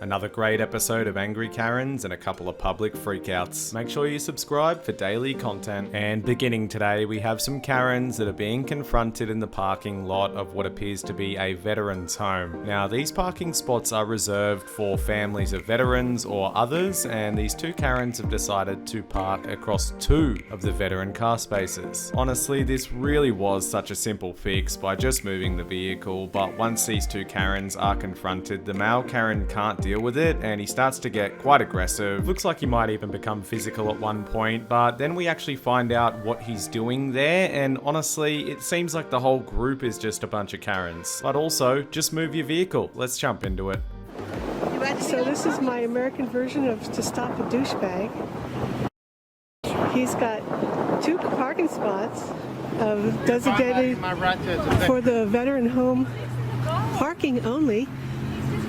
Another great episode of Angry Karens and a couple of public freakouts. Make sure you subscribe for daily content. And beginning today, we have some Karens that are being confronted in the parking lot of what appears to be a veterans' home. Now, these parking spots are reserved for families of veterans or others, and these two Karens have decided to park across two of the veteran car spaces. Honestly, this really was such a simple fix by just moving the vehicle, but once these two Karens are confronted, the male Karen can't deal with it and he starts to get quite aggressive. Looks like he might even become physical at one point, but then we actually find out what he's doing there, and honestly, it seems like the whole group is just a bunch of Karens. But also, just move your vehicle. Let's jump into it. So this is my American version of to stop a douchebag. He's got two parking spots designated for the veteran home parking only.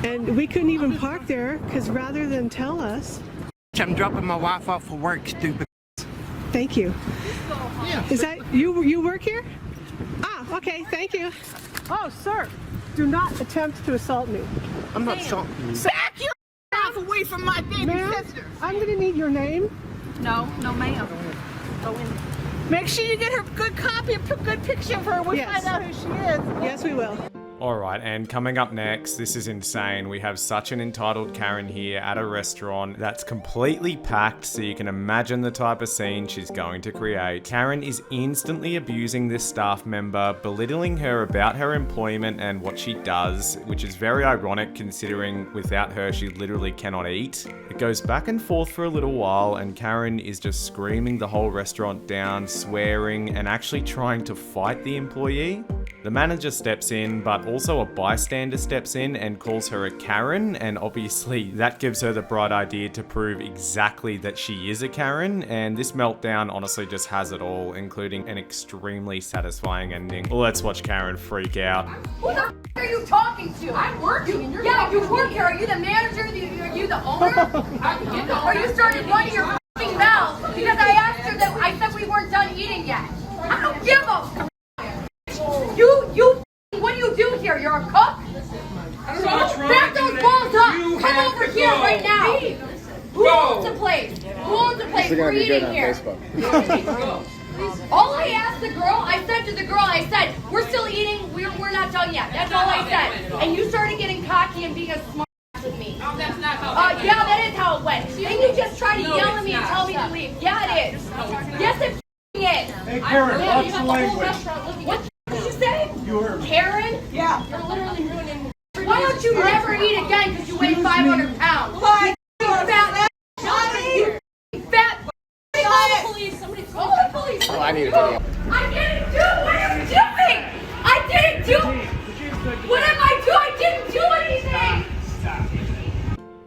And we couldn't even park there because rather than tell us... I'm dropping my wife off for work, stupid. Thank you. Yeah. Is that you work here? Ah, okay, thank you. Oh, sir, do not attempt to assault me. I'm not assaulting you. Back your ass away from my baby sister. I'm going to need your name. No, ma'am. Go in. Make sure you get her good copy, a good picture of her. We'll find out who she is. Yes, we will. Alright, and coming up next, this is insane. We have such an entitled Karen here at a restaurant that's completely packed, so you can imagine the type of scene she's going to create. Karen is instantly abusing this staff member, belittling her about her employment and what she does, which is very ironic considering without her she literally cannot eat. It goes back and forth for a little while, and Karen is just screaming the whole restaurant down, swearing, and actually trying to fight the employee. The manager steps in, but also a bystander steps in and calls her a Karen, and obviously that gives her the bright idea to prove exactly that she is a Karen, and this meltdown honestly just has it all, including an extremely satisfying ending. Let's watch Karen freak out. Who the f are you talking to? I'm working and you're you work here. Are you the manager? Are you the owner? Or you started running your f***ing mouth because I asked her that I said we weren't done eating yet. I don't give a what do you do here? You're a cook? Back those balls up! Come over here right now! Who owns the place? Who owns the place? We're eating here. All I asked the girl, I said to the girl, I said, we're still eating, we're not done yet. That's all I said. And you started getting cocky and being a smart ass with me. No, that's not how it went. Yeah, that is how it went. And you just tried to yell at me and tell me to leave. Yeah, it is. Yes, it is. Hey, Karen, watch the language. What did you say? You heard me. Karen? Yeah. You're literally ruining. Why don't you never eat again because you weigh 500 pounds? Why? You fat. You fat. Call the police. Somebody call the police. Oh, I need a video. I didn't do what are you doing? I didn't do. What am I doing? I didn't do anything.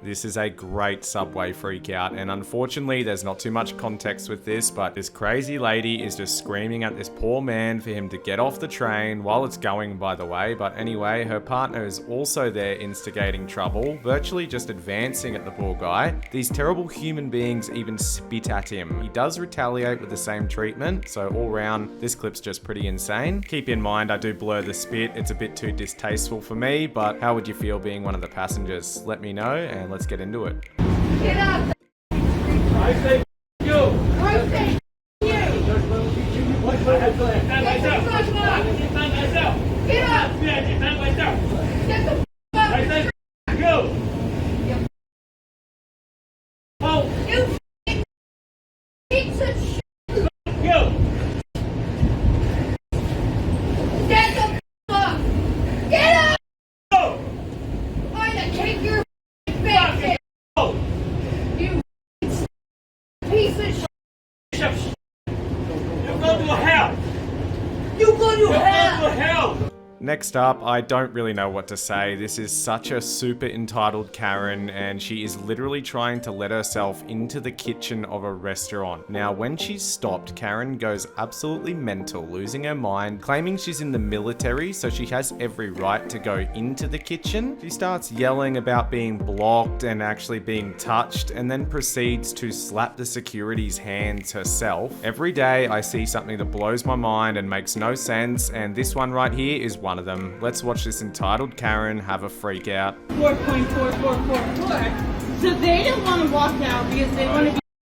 This is a great subway freakout, and unfortunately there's not too much context with this, but this crazy lady is just screaming at this poor man for him to get off the train while it's going, by the way. But anyway, her partner is also there instigating trouble, virtually just advancing at the poor guy. These terrible human beings even spit at him. He does retaliate with the same treatment, so all round this clip's just pretty insane. Keep in mind I do blur the spit, it's a bit too distasteful for me, but how would you feel being one of the passengers? Let me know, and let's get into it. Get up. I say you. I say you. Defend myself. Get up. Yeah, defend myself. Get the I say you. Oh, you piece of shit. you. Get the up. Get up. Go. I'm gonna kick your face in. Go. You piece of shit. You go to hell. You go to You go hell. to hell. Next up, I don't really know what to say. This is such a super entitled Karen, and she is literally trying to let herself into the kitchen of a restaurant. Now, when she's stopped, Karen goes absolutely mental, losing her mind, claiming she's in the military, so she has every right to go into the kitchen. She starts yelling about being blocked and actually being touched, and then proceeds to slap the security's hands herself. Every day, I see something that blows my mind and makes no sense, and this one right here is one one of them. Let's watch this entitled Karen have a freak out. 4.4444. So they don't want to walk out because they want to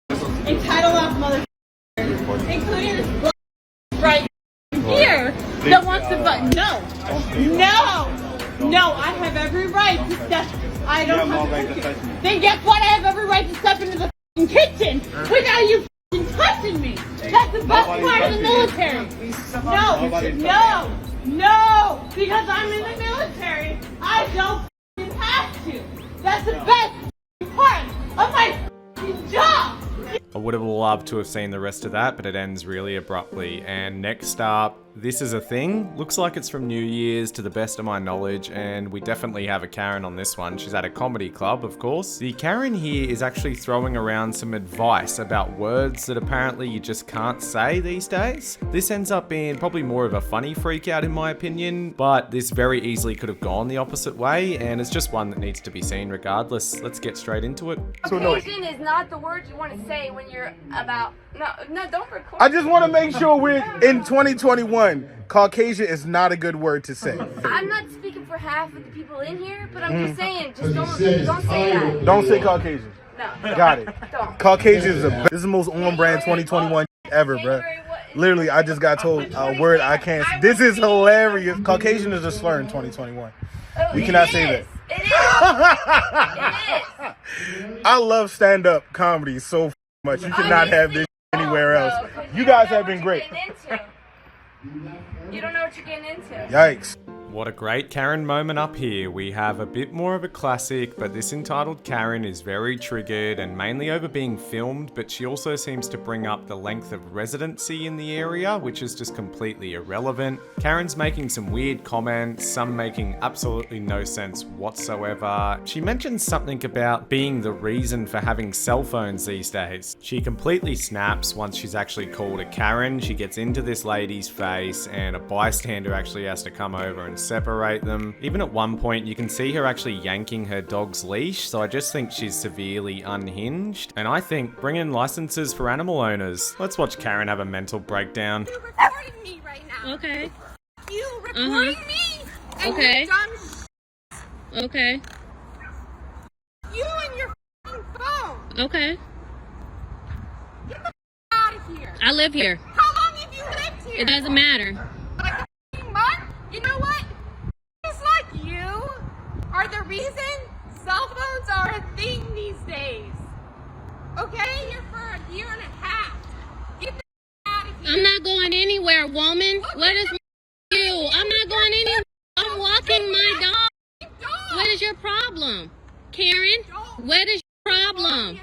be entitled off mother, including this right here that wants to but no, I have every right to step. I don't have to. Then guess what? I have every right to step into the kitchen without you touching me. That's the best part of the military. No, because I'm in the military, I don't have to. That's the best part of my job. I would have loved to have seen the rest of that, but it ends really abruptly. And next up, this is a thing. Looks like it's from New Year's to the best of my knowledge, and we definitely have a Karen on this one. She's at a comedy club, of course. The Karen here is actually throwing around some advice about words that apparently you just can't say these days. This ends up being probably more of a funny freak out in my opinion, but this very easily could have gone the opposite way, and it's just one that needs to be seen regardless. Let's get straight into it. Altercation is not the word you want to say when you're about... No, don't record. I just want to make sure we're in 2021. Caucasian is not a good word to say. I'm not speaking for half of the people in here, but I'm just saying, just don't say that. Don't say Caucasian. No. Got it. Don't. Caucasian is this is the most on-brand 2021 ever, bro. Literally, I just got told a word I can't. This is hilarious. Caucasian is a slur in 2021. We cannot say that. It is. I love stand-up comedy so much. You cannot have this anywhere else. You guys have been great. You don't know what you're getting into. Yikes. What a great Karen moment up here. We have a bit more of a classic, but this entitled Karen is very triggered and mainly over being filmed, but she also seems to bring up the length of residency in the area, which is just completely irrelevant. Karen's making some weird comments, some making absolutely no sense whatsoever. She mentions something about being the reason for having cell phones these days. She completely snaps once she's actually called a Karen. She gets into this lady's face and a bystander actually has to come over and separate them. Even at one point you can see her actually yanking her dog's leash, so I just think she's severely unhinged. And I think bring in licenses for animal owners. Let's watch Karen have a mental breakdown. You're recording me right now. Okay. You recording me? And Okay. you're dumb. Okay. You and your f***ing phone. Okay. Get the out of here. I live here. How long have you lived here? It doesn't matter. Like a f***ing month? You know what? Just like you are the reason cell phones are a thing these days. Okay? Here for a year and a half. Get the out of here. I'm not going anywhere, woman. What is you? I'm not going anywhere. I'm walking my dog. What is your problem? Karen, what is your problem?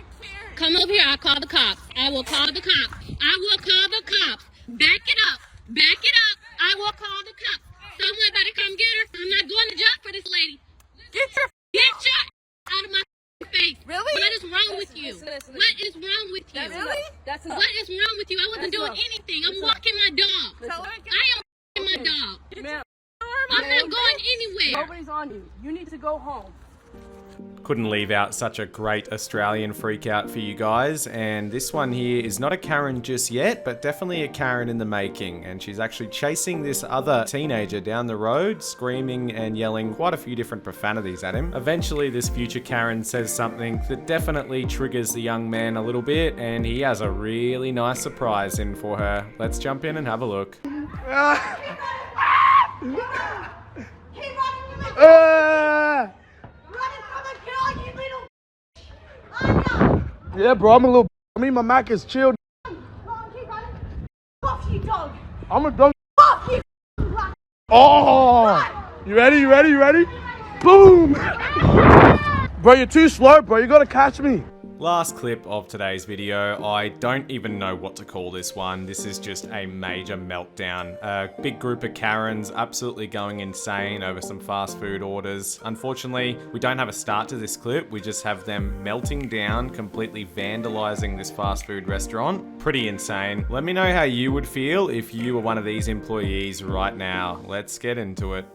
Come over here. I'll call the cops. I will call the cops. I will call the cops. Back it up. Back it up. I will call the cops. Someone better come get her. I'm not going to jail for this lady. Get your out of my face. Really? What is wrong with you? What is wrong with you? Really? What is wrong with you? I wasn't doing anything. I'm walking my dog. Tell her I am walking my dog. I'm not going anywhere. Nobody's on you. You need to go home. Couldn't leave out such a great Australian freak out for you guys, and this one here is not a Karen just yet, but definitely a Karen in the making, and she's actually chasing this other teenager down the road, screaming and yelling quite a few different profanities at him. Eventually this future Karen says something that definitely triggers the young man a little bit, and he has a really nice surprise in for her. Let's jump in and have a look. Yeah, bro, I'm a little. I mean, my Mac is chilled. Fuck you, dog. I'm a dog. Fuck you. Oh, you ready? You ready? You ready? Boom! Bro, you're too slow, bro. You gotta catch me. Last clip of today's video. I don't even know what to call this one. This is just a major meltdown. A big group of Karens absolutely going insane over some fast food orders. Unfortunately, we don't have a start to this clip. We just have them melting down, completely vandalizing this fast food restaurant. Pretty insane. Let me know how you would feel if you were one of these employees right now. Let's get into it.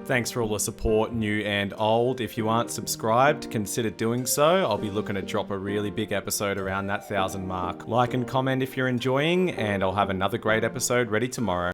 Thanks for all the support, new and old. If you aren't subscribed, consider doing so. I'll be looking to drop a really big episode around that 1,000 mark. Like and comment if you're enjoying, and I'll have another great episode ready tomorrow.